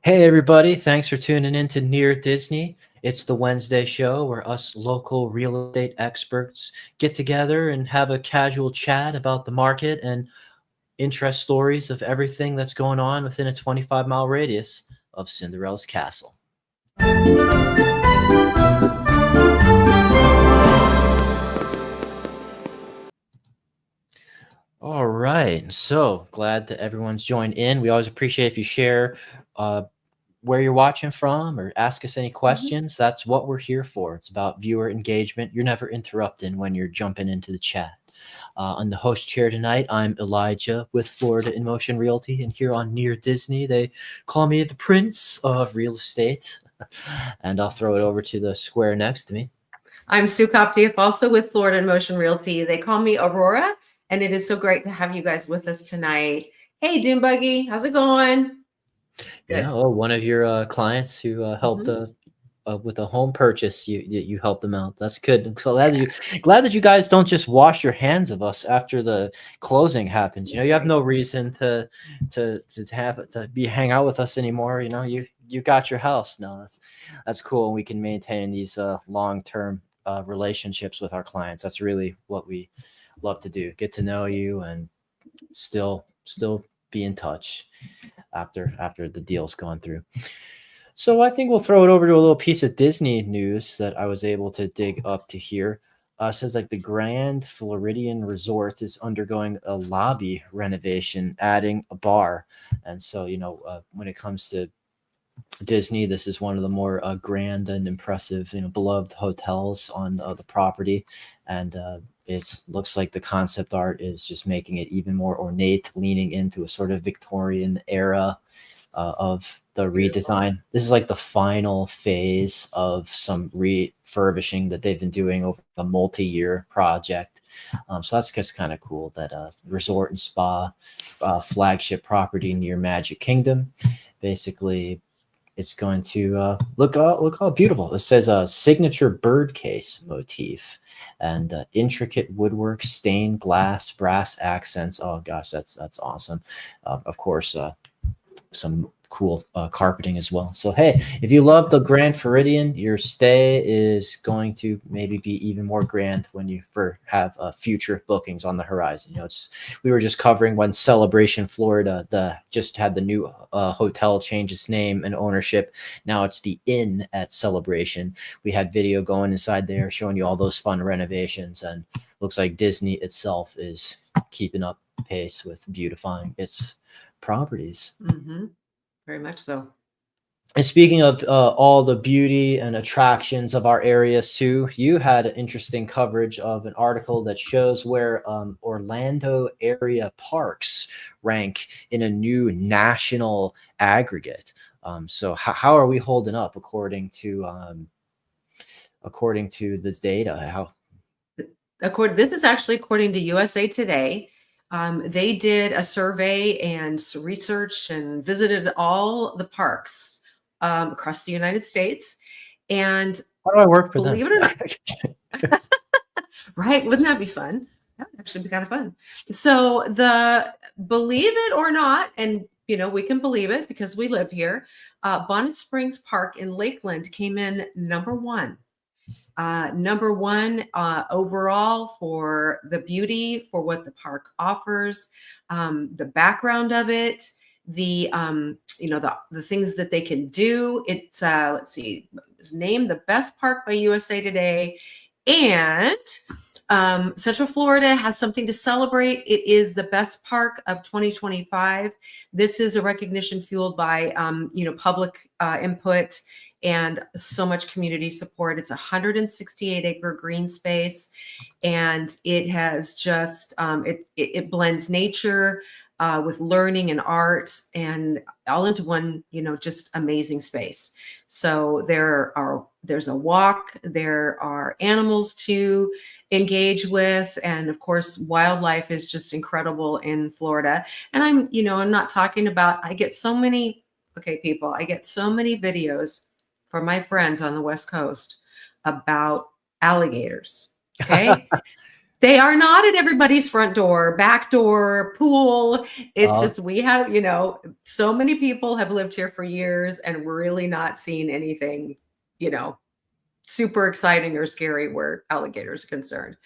Hey everybody, thanks for tuning in to Near Disney. It's the Wednesday show where us local real estate experts get together and have a casual chat about the market and interest stories of everything that's going on within a 25-mile radius of Cinderella's castle. All right, so glad that everyone's joined in. We always appreciate if you share uh, where you're watching from or ask us any Mhm. questions. That's what we're here for. It's about viewer engagement. You're never interrupted when you're jumping into the chat. On the host chair tonight, I'm Elijah with Florida in Motion Realty, and here on Near Disney, they call me the Prince of Real Estate. And I'll throw it over to the square next to me. I'm Sue Koptief, also with Florida in Motion Realty. They call me Aurora, and it is so great to have you guys with us tonight. Hey, Dune Buggy, how's it going? Yeah, Good. oh, one of your clients who helped Mhm. with a home purchase, you helped them out. That's good. I'm so glad that you guys don't just wash your hands of us after the closing happens. You have Right. no reason to be hang out with us anymore. You got your house. No, that's cool. We can maintain these long-term relationships with our clients. That's really what we love to do. Get to know you and still be in touch after the deal's gone through. So I think we'll throw it over to a little piece of Disney news that I was able to dig up to here. It says like the Grand Floridian Resort is undergoing a lobby renovation, adding a bar. And so, when it comes to Disney, this is one of the more grand and impressive, beloved hotels on the property. And it looks like the concept art is just making it even more ornate, leaning into a sort of Victorian era of the Beautiful. redesign. This is like the final phase of some refurbishing that they've been doing over a multi-year project. So that's just kind of cool that resort and spa flagship property near Magic Kingdom. Basically, it's going to look how beautiful. It says a signature bird case motif and intricate woodwork, stained glass, brass accents. Oh gosh, that's awesome. Of course, some cool carpeting as well. So hey, if you love the Grand Floridian, your stay is going to maybe be even more grand when you have future bookings on the horizon. We were just covering when Celebration Florida just had the new hotel change its name and ownership. Now it's the Inn at Celebration. We had video going inside there showing you all those fun renovations, and looks like Disney itself is keeping up pace with beautifying its properties. Mm-hmm. Very much so. And speaking of all the beauty and attractions of our area, Sue, you had interesting coverage of an article that shows where Orlando area parks rank in a new national aggregate. So how are we holding up according to this data? How This is actually according to USA Today. They did a survey and research and visited all the parks across the United States. And how do I work for them? believe it or not, right? Wouldn't that be fun? That would actually be kind of fun. So believe it or not, and we can believe it because we live here. Bonnet Springs Park in Lakeland came in number one. Number one overall for the beauty, for what the park offers, the background of it, the things that they can do. It's let's see, it was named the best park by USA Today, and Central Florida has something to celebrate. It is the best park of 2025. This is a recognition fueled by public input and so much community support. It's a 168-acre green space, and it has just it blends nature with learning and art and all into one, just amazing space. So there's a walk, there are animals to engage with, and of course wildlife is just incredible in Florida. And I'm not talking about, I get so many videos from my friends on the West Coast about alligators. Okay. They are not at everybody's front door, back door, pool. It's Uh, just we have, so many people have lived here for years and really not seen anything, you know, super exciting or scary where alligators are concerned.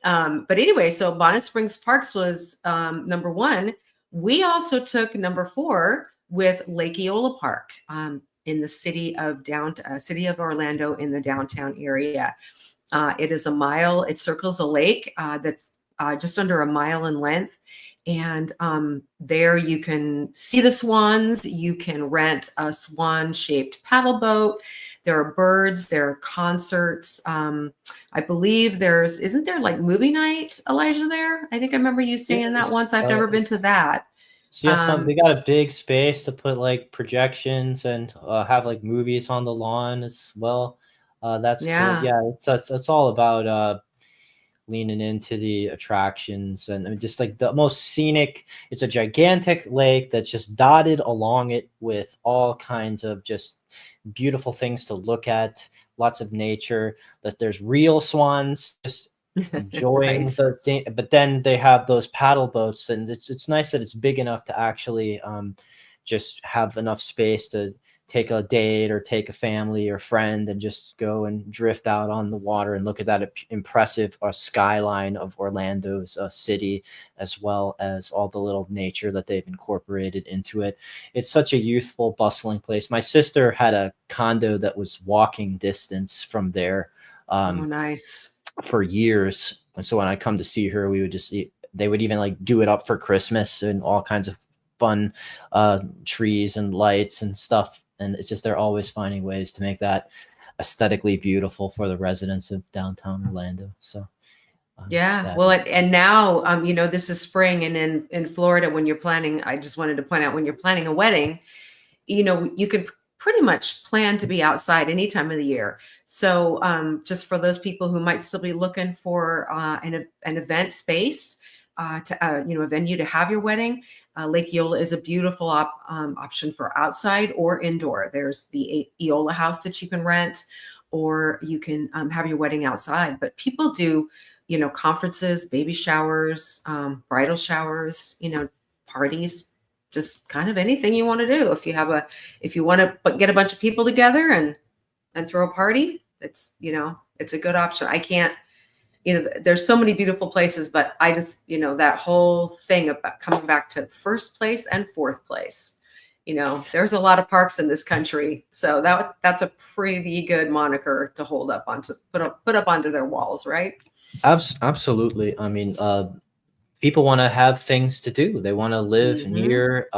But anyway, so Bonnet Springs Parks was number one. We also took number four with Lake Eola Park in the city of Orlando in the downtown area. It is a mile. It circles a lake that's just under a mile in length. And there you can see the swans. You can rent a swan-shaped paddle boat. There are birds. There are concerts. I believe isn't there like movie night, Elijah, there? I think I remember you saying that yes, once. I've never been to that. so yes, they got a big space to put like projections and have like movies on the lawn as well. That's cool. Yeah. Yeah, it's all about leaning into the attractions and I mean, just like the most scenic. It's a gigantic lake that's just dotted along it with all kinds of just beautiful things to look at. Lots of nature. That there's real swans just enjoying Right. the thing, but then they have those paddle boats, and it's nice that it's big enough to actually just have enough space to take a date or take a family or friend and just go and drift out on the water and look at that impressive skyline of Orlando's city, as well as all the little nature that they've incorporated into it. It's such a youthful, bustling place. My sister had a condo that was walking distance from there. Oh, Um, nice. for years. And so when I come to see her, we would just see, they would even like do it up for Christmas and all kinds of fun trees and lights and stuff. And it's just they're always finding ways to make that aesthetically beautiful for the residents of downtown Orlando. So Yeah. that Well, and now, this is spring, and in Florida, when you're planning, I just wanted to point out when you're planning a wedding, you can pretty much plan to be outside any time of the year. So just for those people who might still be looking for an event space, a venue to have your wedding, Lake Eola is a beautiful option for outside or indoor. There's the Eola house that you can rent, or you can have your wedding outside. But people do, conferences, baby showers, bridal showers, parties, just kind of anything you want to do. If you want to get a bunch of people together and throw a party, it's a good option. I can't, there's so many beautiful places, but I just, that whole thing about coming back to first place and fourth place, there's a lot of parks in this country. So that's a pretty good moniker to hold up onto, put up onto their walls, right? absolutely. I mean, people want to have things to do. They want to live Mm-hmm. near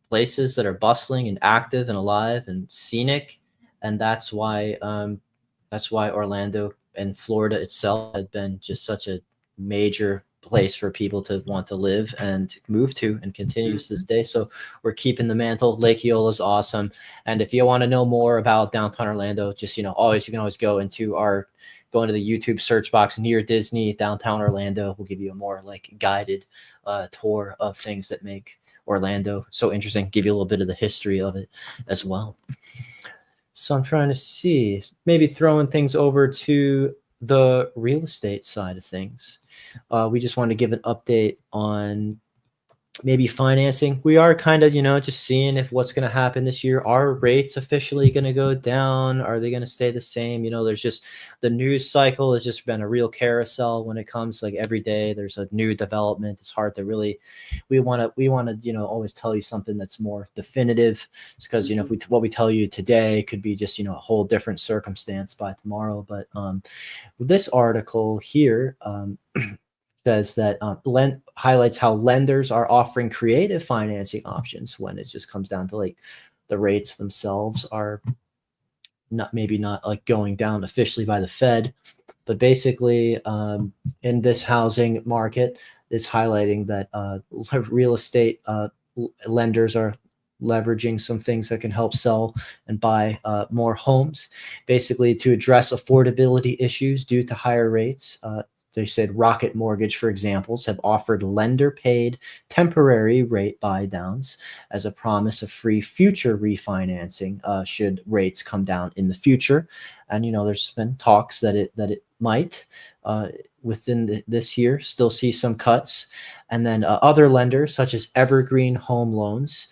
places that are bustling and active and alive and scenic, and that's why Orlando and Florida itself had been just such a major place for people to want to live and move to, and continues to this day. So we're keeping the mantle. Lake Eola is awesome, and if you want to know more about downtown Orlando, just always, you can always go into the YouTube search box near Disney downtown Orlando. We'll give you a more like guided tour of things that make Orlando so interesting, give you a little bit of the history of it as well. So I'm trying to see, maybe throwing things over to the real estate side of things. We just want to give an update on maybe financing. We are kind of, just seeing if what's going to happen this year. Are rates officially going to go down? Are they going to stay the same? There's just the news cycle has just been a real carousel when it comes, like every day there's a new development. It's hard to really, we want to, always tell you something that's more definitive, because, if what we tell you today could be just, a whole different circumstance by tomorrow. But this article here, says that highlights how lenders are offering creative financing options when it just comes down to like the rates themselves are not like going down officially by the Fed, but basically in this housing market is highlighting that real estate lenders are leveraging some things that can help sell and buy more homes, basically to address affordability issues due to higher rates. They said Rocket Mortgage, for examples, have offered lender-paid temporary rate buy-downs as a promise of free future refinancing should rates come down in the future. And there's been talks that it might. within this year still see some cuts. And then other lenders such as Evergreen Home Loans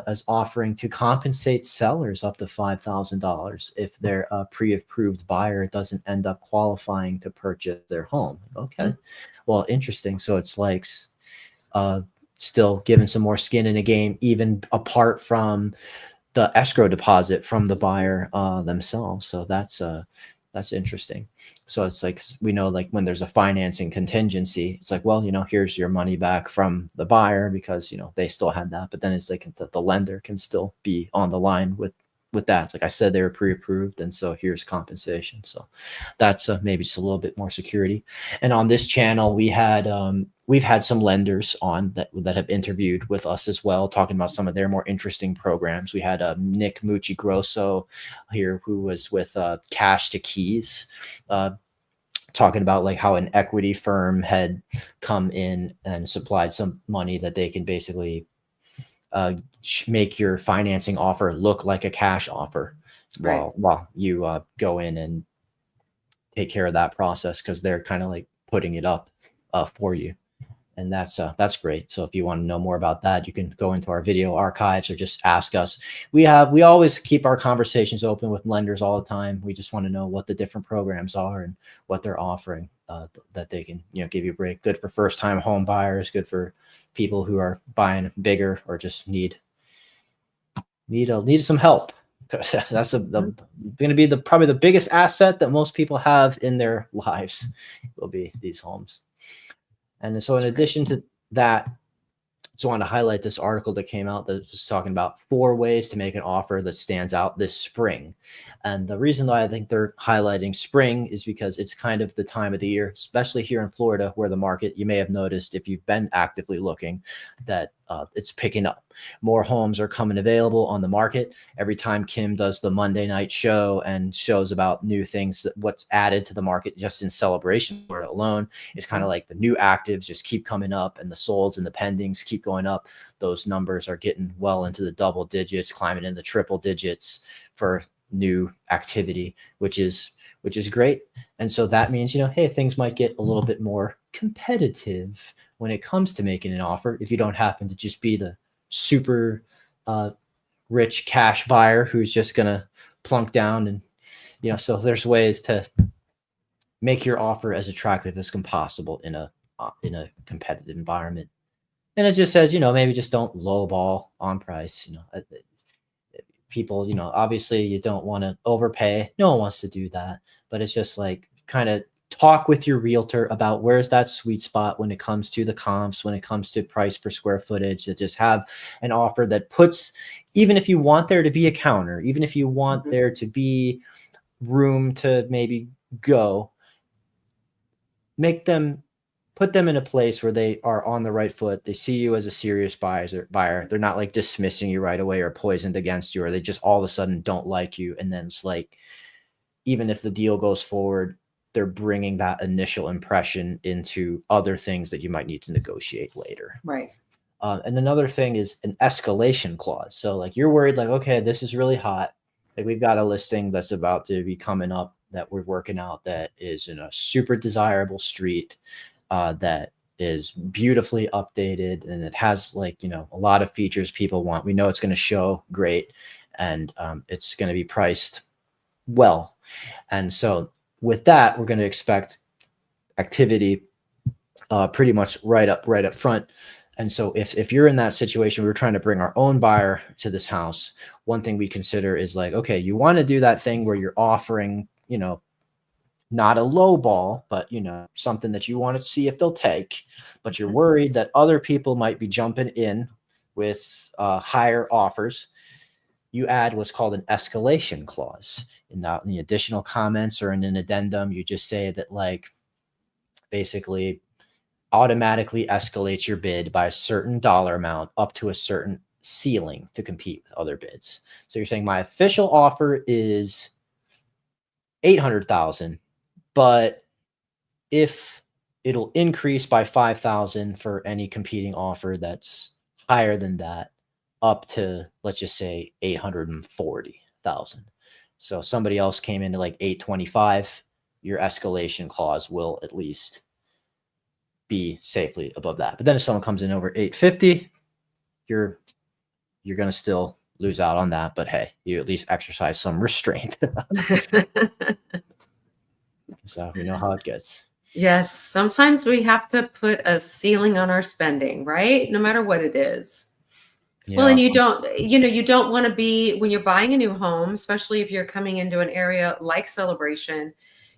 is offering to compensate sellers up to $5,000 if their pre-approved buyer doesn't end up qualifying to purchase their home. Okay, well, interesting. So it's like still giving some more skin in the game, even apart from the escrow deposit from the buyer themselves. So that's interesting. So it's like, we know, like when there's a financing contingency, it's like, well, here's your money back from the buyer because, they still had that, but then it's like the lender can still be on the line with that. It's like I said, they were pre-approved, and so here's compensation. So that's maybe just a little bit more security. And on this channel, we've had some lenders on that have interviewed with us as well, talking about some of their more interesting programs. We had Nick Mucci-Grosso here, who was with Cash to Keys, talking about like how an equity firm had come in and supplied some money that they can basically make your financing offer look like a cash offer, while you go in and take care of that process, because they're kind of like putting it up for you. And that's great. So if you want to know more about that, you can go into our video archives or just ask us. We always keep our conversations open with lenders all the time. We just want to know what the different programs are and what they're offering, that they can give you a break. Good for first time home buyers, good for people who are buying bigger or just need some help. That's going to be probably the biggest asset that most people have in their lives, will be these homes. And so in addition to that, just want to highlight this article that came out that was talking about 4 ways to make an offer that stands out this spring. And the reason why I think they're highlighting spring is because it's kind of the time of the year, especially here in Florida, where the market, you may have noticed if you've been actively looking, that it's picking up. More homes are coming available on the market. Every time Kim does the Monday night show and shows about new things, what's added to the market just in Celebration Florida alone, is kind of like the new actives just keep coming up, and the solds and the pendings keep going up. Those numbers are getting well into the double digits, climbing in the triple digits for new activity, which is great. And so that means, hey, things might get a little bit more competitive when it comes to making an offer, if you don't happen to just be the super rich cash buyer who's just gonna plunk down. And so there's ways to make your offer as attractive as possible in a competitive environment. And it just says, maybe just don't lowball on price. People, obviously you don't want to overpay. No one wants to do that, but it's just like, kind of talk with your realtor about where's that sweet spot when it comes to the comps, when it comes to price per square footage, to just have an offer that puts, even if you want there to be a counter, even if you want there to be room to maybe go, put them in a place where they are on the right foot. They see you as a serious buyer. They're not like dismissing you right away or poisoned against you, or they just all of a sudden don't like you. And then it's like, even if the deal goes forward, they're bringing that initial impression into other things that you might need to negotiate later. Right. And another thing is an escalation clause. So like, you're worried, like, okay, this is really hot. Like, we've got a listing that's about to be coming up that we're working out that is in a super desirable street, that is beautifully updated, and it has like, a lot of features people want. We know it's going to show great, and it's going to be priced well. And so with that, we're going to expect activity pretty much right up front. And so if you're in that situation, we're trying to bring our own buyer to this house, one thing we consider is like, okay, you want to do that thing where you're offering, not a low ball, but something that you want to see if they'll take, but you're worried that other people might be jumping in with higher offers. You add what's called an escalation clause in the additional comments or in an addendum. You just say that, like, basically automatically escalates your bid by a certain dollar amount up to a certain ceiling to compete with other bids. So you're saying my official offer is $800,000, but if it'll increase by $5,000 for any competing offer that's higher than that, up to, let's just say, $840,000. So somebody else came into like $825, your escalation clause will at least be safely above that. But then if someone comes in over 850, you're going to still lose out on that. But hey, you at least exercise some restraint. So we know how it gets. Yes, sometimes we have to put a ceiling on our spending, right? No matter what it is. Yeah. Well, and you don't want to be, when you're buying a new home, especially if you're coming into an area like Celebration,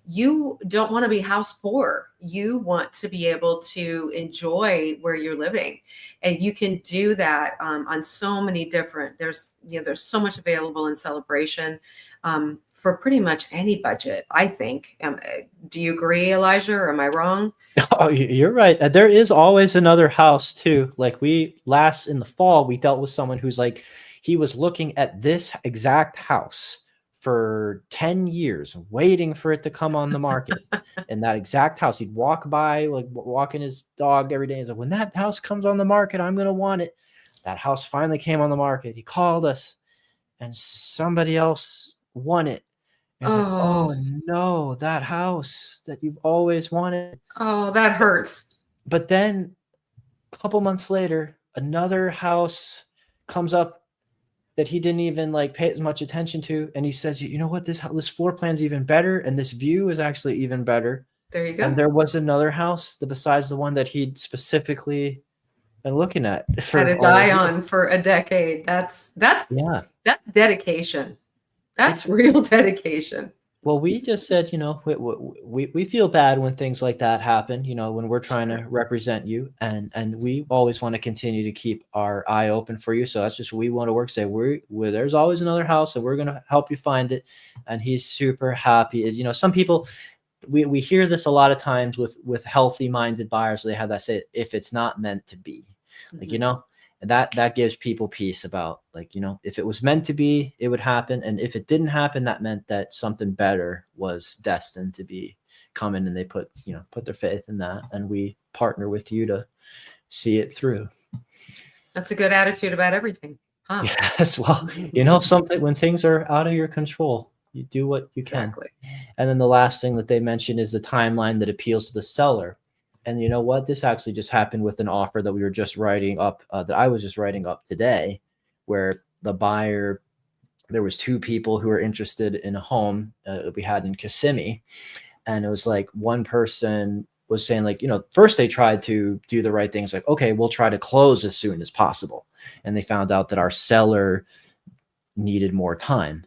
you don't want to be house poor. You want to be able to enjoy where you're living, and you can do that on so many different. There's so much available in Celebration for pretty much any budget, I think. Do you agree, Elijah, or am I wrong? Oh, you're right. There is always another house too. Like in the fall, we dealt with someone who's like, he was looking at this exact house for 10 years, waiting for it to come on the market. And that exact house, he'd walk by, like walking his dog every day. He's like, when that house comes on the market, I'm going to want it. That house finally came on the market. He called us and somebody else won it. And it's like, oh no, that house that you've always wanted. Oh, that hurts. But then a couple months later, another house comes up that he didn't even like pay as much attention to. And he says, you know what, this floor plan's even better. And this view is actually even better. There you go. And there was another house besides the one that he'd specifically been looking at. Had his eye on for a decade. That's dedication. That's real dedication. Well, we just said, we feel bad when things like that happen, when we're trying to represent you, and we always want to continue to keep our eye open for you. So that's just, we want to work, say there's always another house and we're going to help you find it. And he's super happy. Some people, we hear this a lot of times with healthy minded buyers. They have that say, if it's not meant to be, and that gives people peace about, like, if it was meant to be, it would happen. And if it didn't happen, that meant that something better was destined to be coming, and they put their faith in that. And we partner with you to see it through. That's a good attitude about everything. Huh? Yes. Well, something, when things are out of your control, you do what you can. Exactly. And then the last thing that they mentioned is the timeline that appeals to the seller. And you know what? This actually just happened with an offer that we were just writing up, that I was just writing up today, where the buyer, there was two people who were interested in a home that we had in Kissimmee. And it was like, one person was saying, like, first they tried to do the right things, like, okay, we'll try to close as soon as possible. And they found out that our seller needed more time.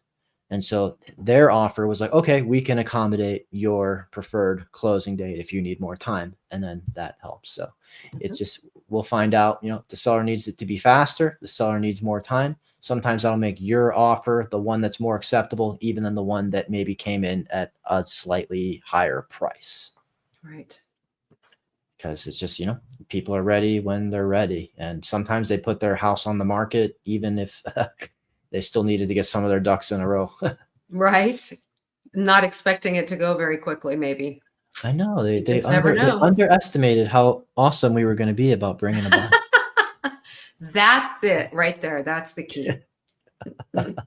And so their offer was like, okay, we can accommodate your preferred closing date if you need more time. And then that helps. So it's just, we'll find out, the seller needs it to be faster. The seller needs more time. Sometimes that'll make your offer the one that's more acceptable, even than the one that maybe came in at a slightly higher price. Right. Because it's just, people are ready when they're ready. And sometimes they put their house on the market, even if they still needed to get some of their ducks in a row. Right. Not expecting it to go very quickly, maybe. I know. They never know. They underestimated how awesome we were going to be about bringing them back. That's it right there. That's the key. Let's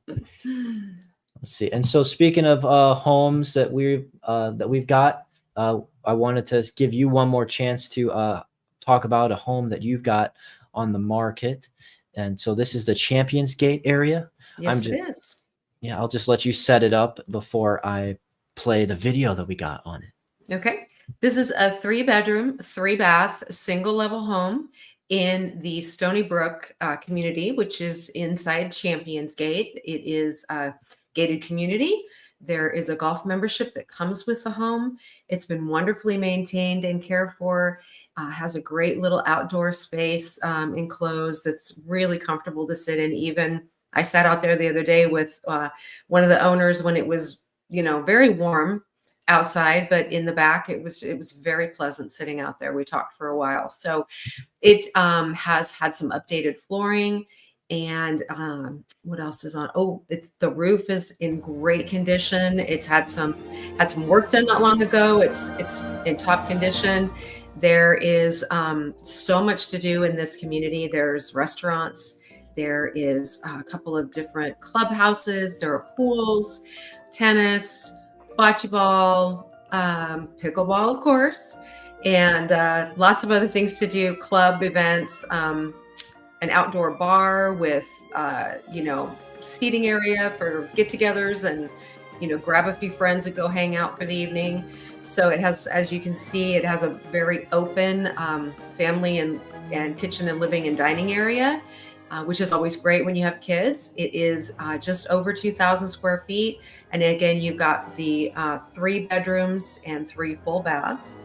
see. And so speaking of homes that we've got, I wanted to give you one more chance to talk about a home that you've got on the market. And so this is the Champions Gate area. Yes, it is. Yeah, I'll just let you set it up before I play the video that we got on it. Okay. This is a 3-bedroom, 3-bath, single-level home in the Stony Brook community, which is inside Champions Gate. It is a gated community. There is a golf membership that comes with the home. It's been wonderfully maintained and cared for. Has a great little outdoor space enclosed that's really comfortable to sit in. Even I sat out there the other day with one of the owners when it was, very warm outside, but in the back it was very pleasant sitting out there. We talked for a while. So it has had some updated flooring. And what else is on? Oh, the roof is in great condition. It's had some work done not long ago. It's in top condition. There is so much to do in this community. There's restaurants. There is a couple of different clubhouses. There are pools, tennis, bocce ball, pickleball, of course. and lots of other things to do, club events, an outdoor bar with, seating area for get-togethers, and, grab a few friends and go hang out for the evening. So it has, as you can see, it has a very open family and kitchen and living and dining area, which is always great when you have kids. It is just over 2,000 square feet. And again, you've got the 3 bedrooms and 3 full baths.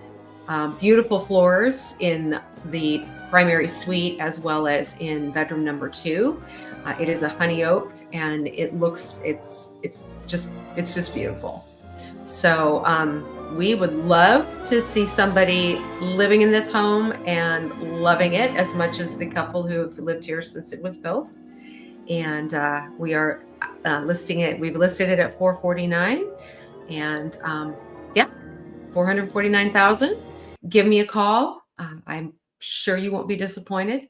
Beautiful floors in the primary suite as well as in bedroom number 2. It is a honey oak, and it's just beautiful. So we would love to see somebody living in this home and loving it as much as the couple who've lived here since it was built. And we are listing it. We've listed it at $449, and $449,000. Give me a call. I'm sure you won't be disappointed.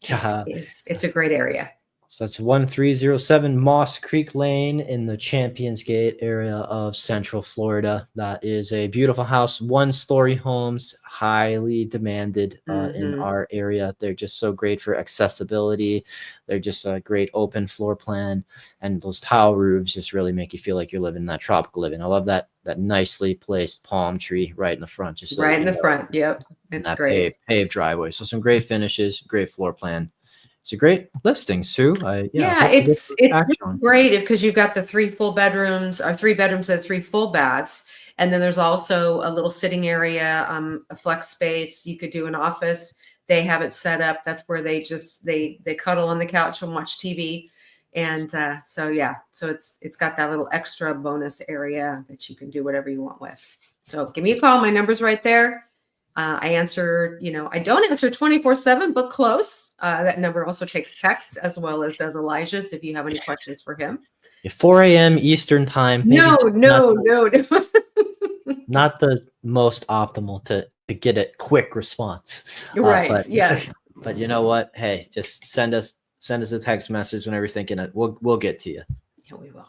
Yeah. It's a great area. So that's 1307 Moss Creek Lane in the Champions Gate area of Central Florida. That is a beautiful house, 1-story homes, highly demanded in our area. They're just so great for accessibility. They're just a great open floor plan, and those tile roofs just really make you feel like you're living that tropical living. I love that nicely placed palm tree right in the front, just so right in the front. Yep, it's great. Paved driveway. So some great finishes, great floor plan. It's a great listing, Sue. It's great because you've got the 3 full bedrooms, or 3 bedrooms and 3 full baths, and then there's also a little sitting area, a flex space. You could do an office. They have it set up. That's where they cuddle on the couch and watch TV, and so it's got that little extra bonus area that you can do whatever you want with. So give me a call. My number's right there. I answer, I don't answer 24/7, but close. That number also takes text, as well as does Elijah's if you have any questions for him. 4 a.m. Eastern time. No. Not the most optimal to get a quick response. Right. But you know what? Hey, just send us a text message whenever you're thinking it. We'll get to you. Yeah, we will.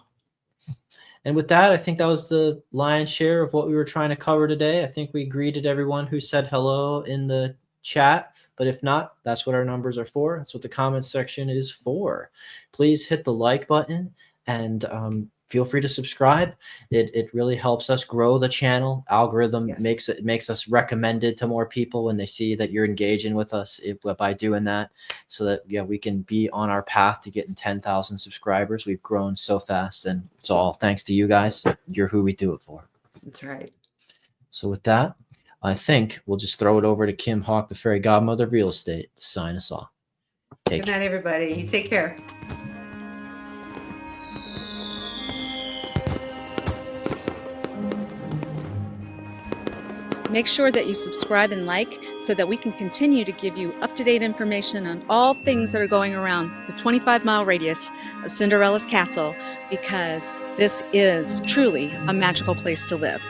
And with that, I think that was the lion's share of what we were trying to cover today. I think we greeted everyone who said hello in the chat, but if not, that's what our numbers are for. That's what the comments section is for. Please hit the like button and feel free to subscribe. It really helps us grow the channel. Algorithm makes us recommended to more people when they see that you're engaging with us by doing that, so that we can be on our path to getting 10,000 subscribers. We've grown so fast, and it's all thanks to you guys. You're who we do it for. That's right. So with that, I think we'll just throw it over to Kim Hawk, the fairy godmother of real estate, to sign us off. Good night, everybody. You take care. Make sure that you subscribe and like so that we can continue to give you up-to-date information on all things that are going around the 25-mile radius of Cinderella's Castle, because this is truly a magical place to live.